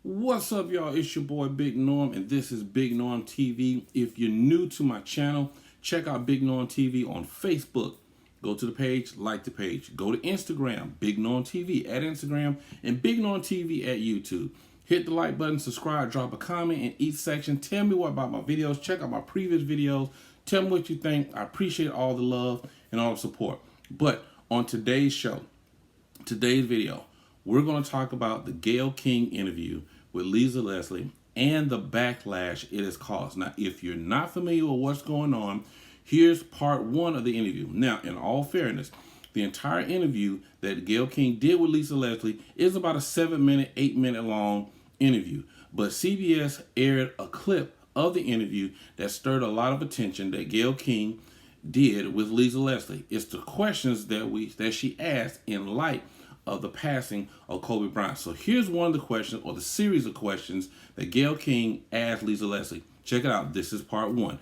What's up, y'all? It's your boy Big Norm, and this is Big Norm TV. If you're new to my channel, check out Big Norm TV on Facebook. Go to the page, like the page. Go to Instagram, Big Norm TV at Instagram, and Big Norm TV at YouTube. Hit the like button, subscribe, drop a comment in each section. Tell me what about my videos. Check out my previous videos. Tell me what you think. I appreciate all the love and all the support. But on today's video, we're going to talk about the Gayle King interview with Lisa Leslie and the backlash it has caused. Now, if you're not familiar with what's going on, here's part one of the interview. Now, in all fairness, the entire interview that Gayle King did with Lisa Leslie is about a 7-minute, 8-minute long interview. But CBS aired a clip of the interview that stirred a lot of attention that Gayle King did with Lisa Leslie. It's the questions that she asked in light of the passing of Kobe Bryant. So here's one of the questions, or the series of questions, that Gayle King asked Lisa Leslie. Check it out. This is part one.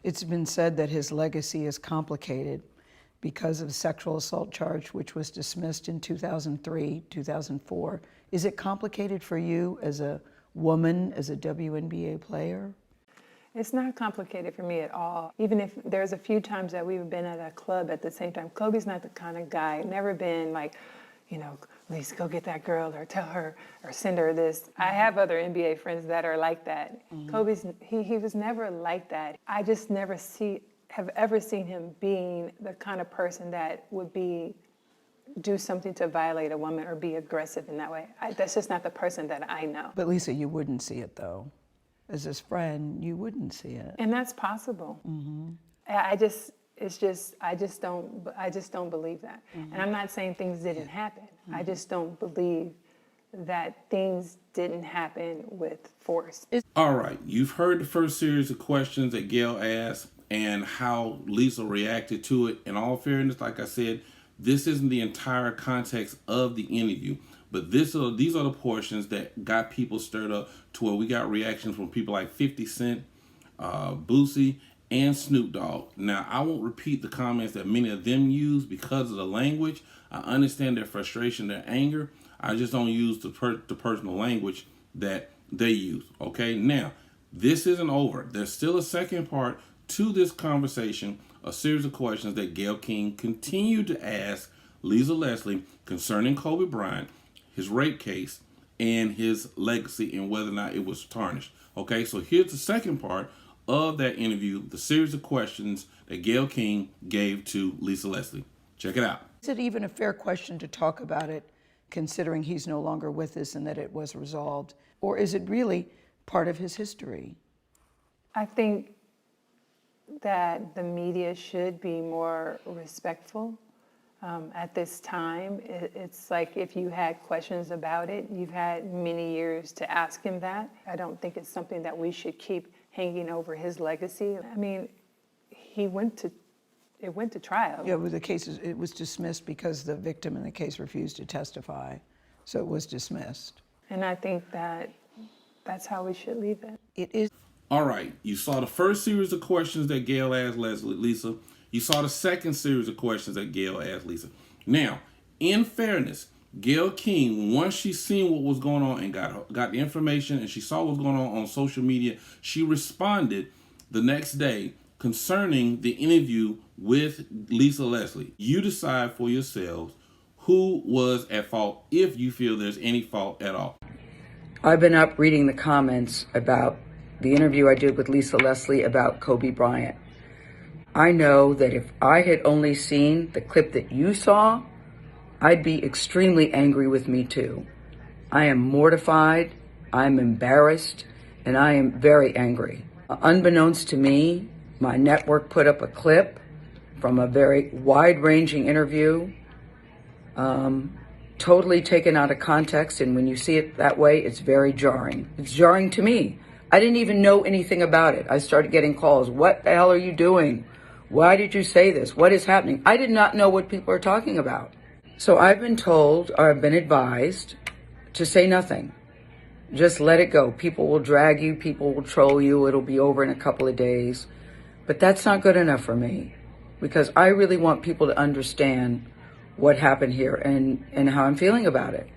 It's been said that his legacy is complicated because of a sexual assault charge, which was dismissed in 2003, 2004. Is it complicated for you as a woman, as a WNBA player? It's not complicated for me at all. Even if there's a few times that we've been at a club at the same time. Kobe's not the kind of guy, never been like, you know, Lisa, go get that girl, or tell her, or send her this. I have other NBA friends that are like that. Kobe's, he was never like that. I just never have ever seen him being the kind of person that would do something to violate a woman or be aggressive in that way. That's just not the person that I know. But Lisa, you wouldn't see it though. As his friend, you wouldn't see it. And that's possible. I just don't believe that. And I'm not saying things didn't happen. I just don't believe that things didn't happen with force. All right, you've heard the first series of questions that Gayle asked and how Lisa reacted to it. In all fairness, like I said, this isn't the entire context of the interview, but these are the portions that got people stirred up to where we got reactions from people like 50 Cent, Boosie, and Snoop Dogg. Now, I won't repeat the comments that many of them use because of the language. I understand their frustration, their anger. I just don't use the personal language that they use, okay? Now, this isn't over. There's still a second part to this conversation, a series of questions that Gayle King continued to ask Lisa Leslie concerning Kobe Bryant, his rape case, and his legacy and whether or not it was tarnished. Okay, so here's the second part of that interview, the series of questions that Gayle King gave to Lisa Leslie. Check it out. Is it even a fair question to talk about it, considering he's no longer with us and that it was resolved? Or is it really part of his history? I think that the media should be more respectful at this time. It's like if you had questions about it, you've had many years to ask him that. I don't think it's something that we should keep hanging over his legacy. I mean, it went to trial. Yeah, with the cases, it was dismissed because the victim in the case refused to testify, so it was dismissed. And I think that's how we should leave it. It is. All right, you saw the first series of questions that Gayle asked Lisa. You saw the second series of questions that Gayle asked Lisa. Now, in fairness, Gayle King, once she seen what was going on and got the information and she saw what was going on social media, she responded the next day concerning the interview with Lisa Leslie. You decide for yourselves who was at fault, if you feel there's any fault at all. I've been up reading the comments about the interview I did with Lisa Leslie about Kobe Bryant. I know that if I had only seen the clip that you saw, I'd be extremely angry with me too. I am mortified, I'm embarrassed, and I am very angry. Unbeknownst to me, my network put up a clip from a very wide-ranging interview, totally taken out of context, and when you see it that way, it's very jarring. It's jarring to me. I didn't even know anything about it. I started getting calls. What the hell are you doing? Why did you say this? What is happening? I did not know what people are talking about. So I've been told, or I've been advised, to say nothing. Just let it go. People will drag you. People will troll you. It'll be over in a couple of days. But that's not good enough for me, because I really want people to understand what happened here and how I'm feeling about it.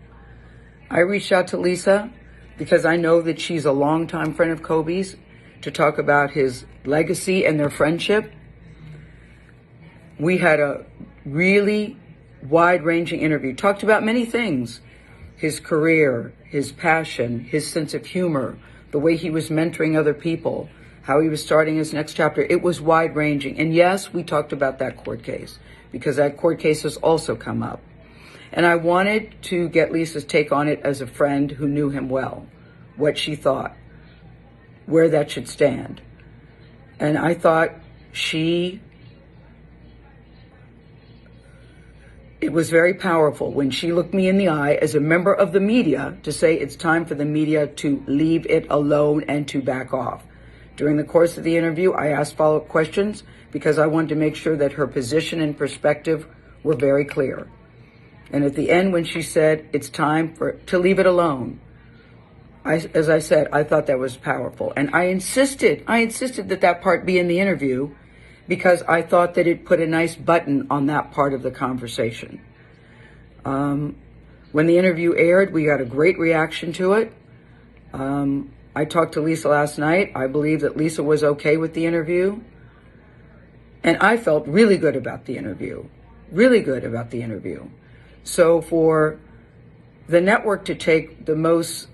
I reached out to Lisa. because I know that she's a longtime friend of Kobe's, to talk about his legacy and their friendship. We had a really wide-ranging interview, talked about many things: his career, his passion, his sense of humor, the way he was mentoring other people, how he was starting his next chapter. It was wide-ranging. And yes, we talked about that court case, because that court case has also come up. And I wanted to get Lisa's take on it as a friend who knew him well, what she thought, where that should stand. And I thought it was very powerful when she looked me in the eye as a member of the media to say it's time for the media to leave it alone and to back off. During the course of the interview, I asked follow-up questions because I wanted to make sure that her position and perspective were very clear. And at the end, when she said it's time to leave it alone, as I said, I thought that was powerful. And I insisted that that part be in the interview, because I thought that it put a nice button on that part of the conversation. When the interview aired, we got a great reaction to it. I talked to Lisa last night. I believe that Lisa was okay with the interview. And I felt really good about the interview. So for the network to take the most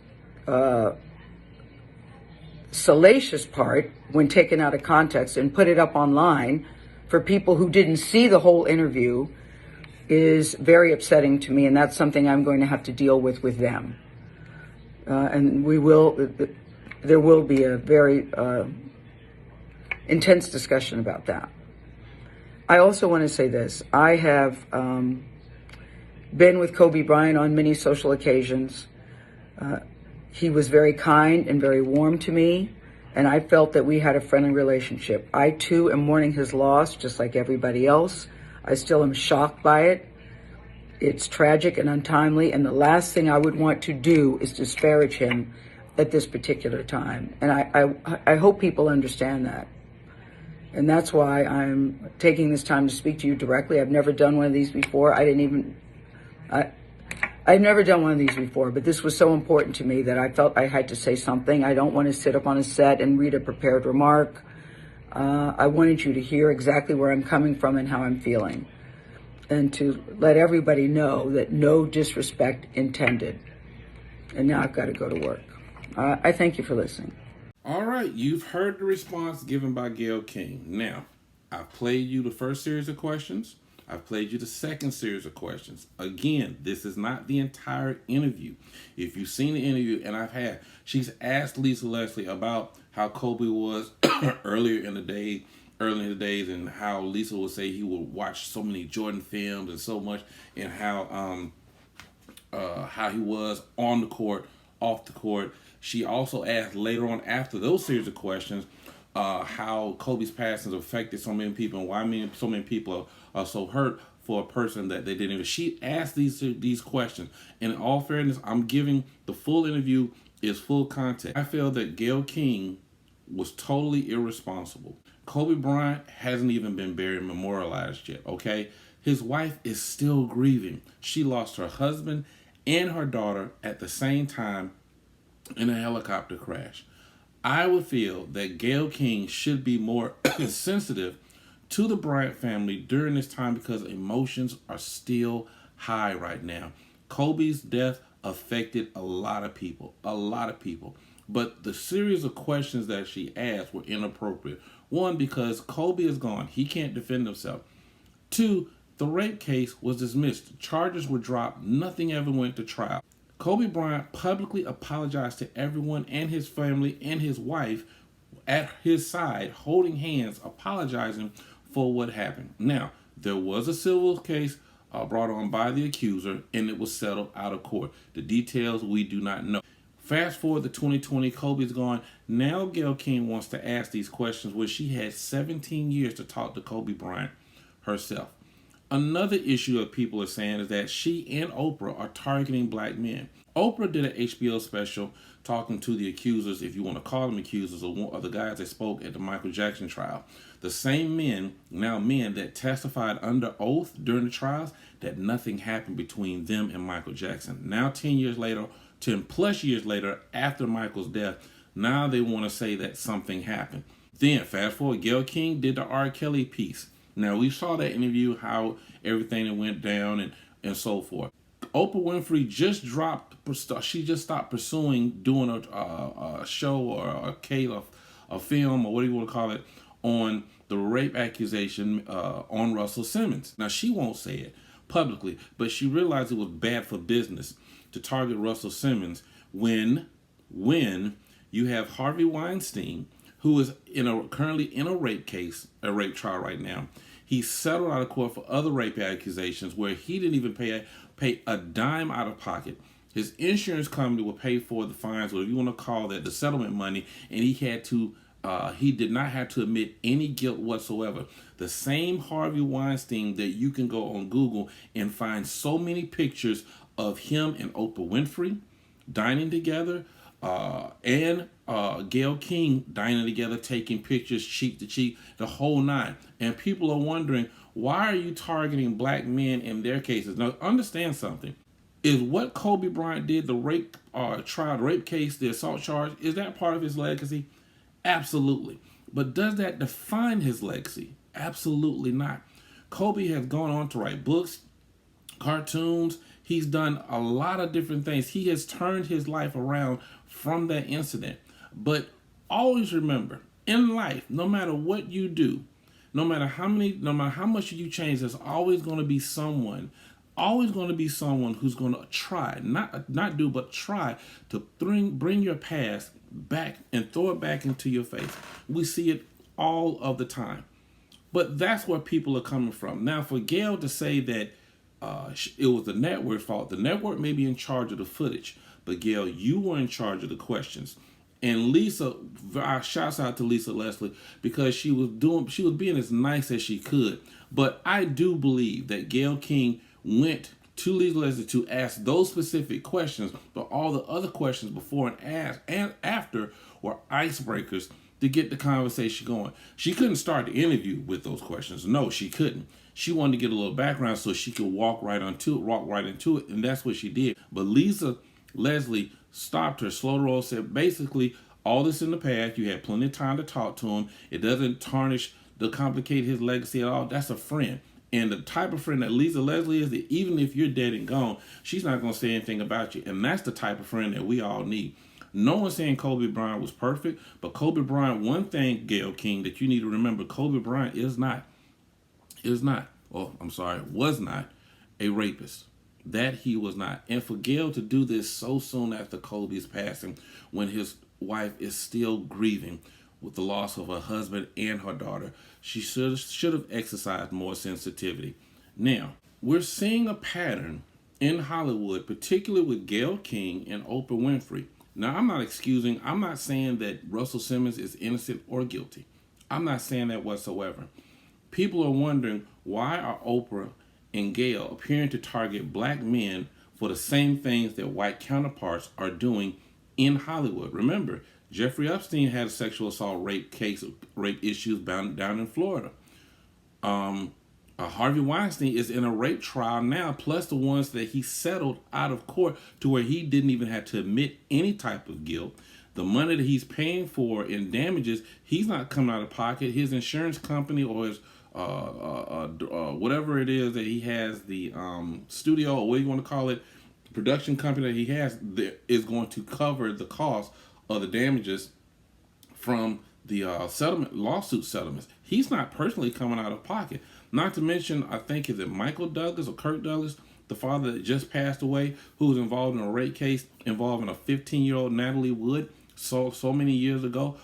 salacious part, when taken out of context, and put it up online for people who didn't see the whole interview, is very upsetting to me, and that's something I'm going to have to deal with them. And there will be a very intense discussion about that. I also want to say this. I have been with Kobe Bryant on many social occasions. He was very kind and very warm to me, and I felt that we had a friendly relationship. I, too, am mourning his loss, just like everybody else. I still am shocked by it. It's tragic and untimely, and the last thing I would want to do is disparage him at this particular time. And I hope people understand that. And that's why I'm taking this time to speak to you directly. I've never done one of these before. I've never done one of these before, but this was so important to me that I felt I had to say something. I don't want to sit up on a set and read a prepared remark. I wanted you to hear exactly where I'm coming from and how I'm feeling, and to let everybody know that no disrespect intended. And now I've got to go to work. I thank you for listening. All right, you've heard the response given by Gayle King. Now, I've played you the first series of questions. I've played you the second series of questions. Again, this is not the entire interview. If you've seen the interview, and she's asked Lisa Leslie about how Kobe was earlier in the days, and how Lisa would say he would watch so many Jordan films and so much, and how he was on the court, off the court. She also asked later on, after those series of questions, how Kobe's passing has affected so many people, and why so many people are so hurt for a person that they didn't even. She asked these questions. And in all fairness, I'm giving the full interview is full context. I feel that Gayle King was totally irresponsible. Kobe Bryant hasn't even been buried, memorialized yet, okay? His wife is still grieving. She lost her husband and her daughter at the same time in a helicopter crash. I would feel that Gayle King should be more sensitive to the Bryant family during this time, because emotions are still high right now. Kobe's death affected a lot of people. But the series of questions that she asked were inappropriate. One, because Kobe is gone. He can't defend himself. Two, the rape case was dismissed. Charges were dropped. Nothing ever went to trial. Kobe Bryant publicly apologized to everyone and his family and his wife at his side, holding hands, apologizing for what happened. Now, there was a civil case brought on by the accuser, and it was settled out of court. The details we do not know. Fast forward to 2020, Kobe's gone. Now Gayle King wants to ask these questions where she had 17 years to talk to Kobe Bryant herself. Another issue that people are saying is that she and Oprah are targeting black men. Oprah did an HBO special talking to the accusers, if you want to call them accusers, or the guys that spoke at the Michael Jackson trial. The same men that testified under oath during the trials, that nothing happened between them and Michael Jackson. Now, 10 years later, 10 plus years later after Michael's death, now they want to say that something happened. Then fast forward, Gayle King did the R. Kelly piece. Now we saw that interview, how everything that went down and so forth. Oprah Winfrey just she just stopped pursuing doing a show or a film or what do you want to call it on the rape accusation on Russell Simmons. Now she won't say it publicly, but she realized it was bad for business to target Russell Simmons when you have Harvey Weinstein, who is currently in a rape trial right now. He settled out of court for other rape accusations where he didn't even pay a dime out of pocket. His insurance company will pay for the fines, whatever you want to call that, the settlement money, and he did not have to admit any guilt whatsoever. The same Harvey Weinstein that you can go on Google and find so many pictures of him and Oprah Winfrey dining together, and Gayle King dining together, taking pictures cheek to cheek, the whole nine. And people are wondering, why are you targeting black men in their cases? Now, understand something. Is what Kobe Bryant did, the rape trial, the rape case, the assault charge, is that part of his legacy? Absolutely. But does that define his legacy? Absolutely not. Kobe has gone on to write books, cartoons. He's done a lot of different things. He has turned his life around from that incident. But always remember, in life, no matter what you do, no matter how much you change, there's always going to be someone who's going to try, not do, but try to bring your past back and throw it back into your face. We see it all of the time. But that's where people are coming from. Now, for Gayle to say that it was the network's fault, the network may be in charge of the footage, but Gayle, you were in charge of the questions. And Lisa, shouts out to Lisa Leslie, because she was being as nice as she could. But I do believe that Gayle King went to Lisa Leslie to ask those specific questions, but all the other questions before and after were icebreakers to get the conversation going. She couldn't start the interview with those questions. No, she couldn't. She wanted to get a little background so she could walk right into it, and that's what she did. But Lisa Leslie stopped her, slowed the roll, said basically, all this in the past, you had plenty of time to talk to him. It doesn't complicate his legacy at all. That's a friend. And the type of friend that Lisa Leslie is, that even if you're dead and gone, she's not going to say anything about you. And that's the type of friend that we all need. No one's saying Kobe Bryant was perfect, but Kobe Bryant, one thing, Gayle King, that you need to remember, Kobe Bryant was not a rapist. That he was not. And for Gayle to do this so soon after Kobe's passing, when his wife is still grieving with the loss of her husband and her daughter, she should have exercised more sensitivity. Now, we're seeing a pattern in Hollywood, particularly with Gayle King and Oprah Winfrey. Now, I'm not saying that Russell Simmons is innocent or guilty. I'm not saying that whatsoever. People are wondering, why are Oprah and Gayle appearing to target black men for the same things that white counterparts are doing in Hollywood? Remember, Jeffrey Epstein had a sexual assault rape issues down in Florida. Harvey Weinstein is in a rape trial now, plus the ones that he settled out of court to where he didn't even have to admit any type of guilt. The money that he's paying for in damages, he's not coming out of pocket. His insurance company or his whatever it is that he has, the studio or what do you want to call it, production company that he has, is going to cover the cost of the damages from the lawsuit settlements. He's not personally coming out of pocket. Not to mention, I think, is it Michael Douglas or Kirk Douglas, the father that just passed away, who was involved in a rape case involving a 15-year-old Natalie Wood so many years ago.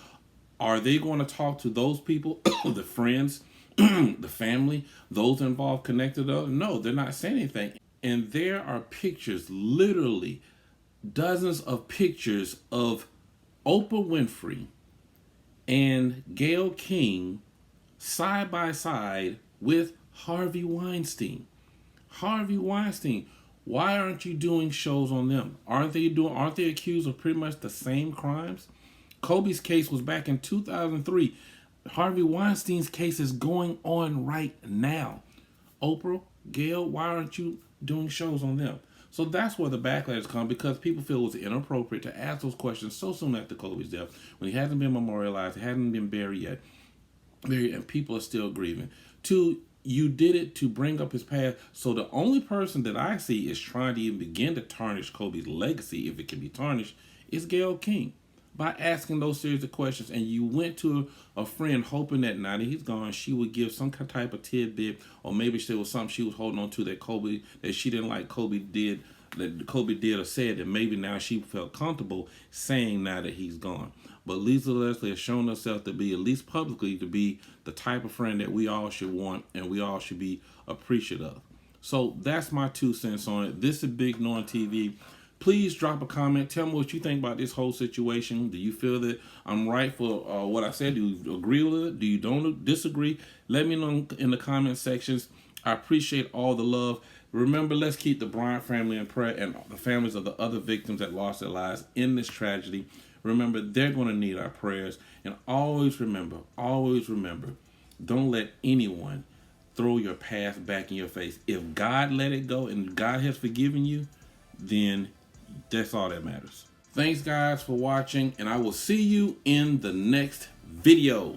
Are they going to talk to those people, the friends, the family, those involved, connected to them? No, they're not saying anything. And there are pictures, literally dozens of pictures of Oprah Winfrey and Gayle King side by side with Harvey Weinstein. Harvey Weinstein, why aren't you doing shows on them? Aren't they accused of pretty much the same crimes? Kobe's case was back in 2003. Harvey Weinstein's case is going on right now. Oprah, Gayle, why aren't you doing shows on them? So that's where the backlash comes, because people feel it was inappropriate to ask those questions so soon after Kobe's death, when he hasn't been memorialized, he hasn't been buried yet, and people are still grieving. Two, you did it to bring up his past. So the only person that I see is trying to even begin to tarnish Kobe's legacy, if it can be tarnished, is Gayle King, by asking those series of questions. And you went to a friend hoping that now that he's gone, she would give some type of tidbit, or maybe there was something she was holding on to that she didn't like Kobe did or said, that maybe now she felt comfortable saying now that he's gone. But Lisa Leslie has shown herself to be, at least publicly, to be the type of friend that we all should want and we all should be appreciative of. So that's my 2 cents on it. This is Big Norm TV. Please drop a comment. Tell me what you think about this whole situation. Do you feel that I'm right for what I said? Do you agree with it? Do you don't disagree? Let me know in the comment sections. I appreciate all the love. Remember, let's keep the Bryant family in prayer, and the families of the other victims that lost their lives in this tragedy. Remember, they're going to need our prayers. And always remember, don't let anyone throw your past back in your face. If God let it go and God has forgiven you, then that's all that matters. Thanks, guys, for watching, and I will see you in the next video.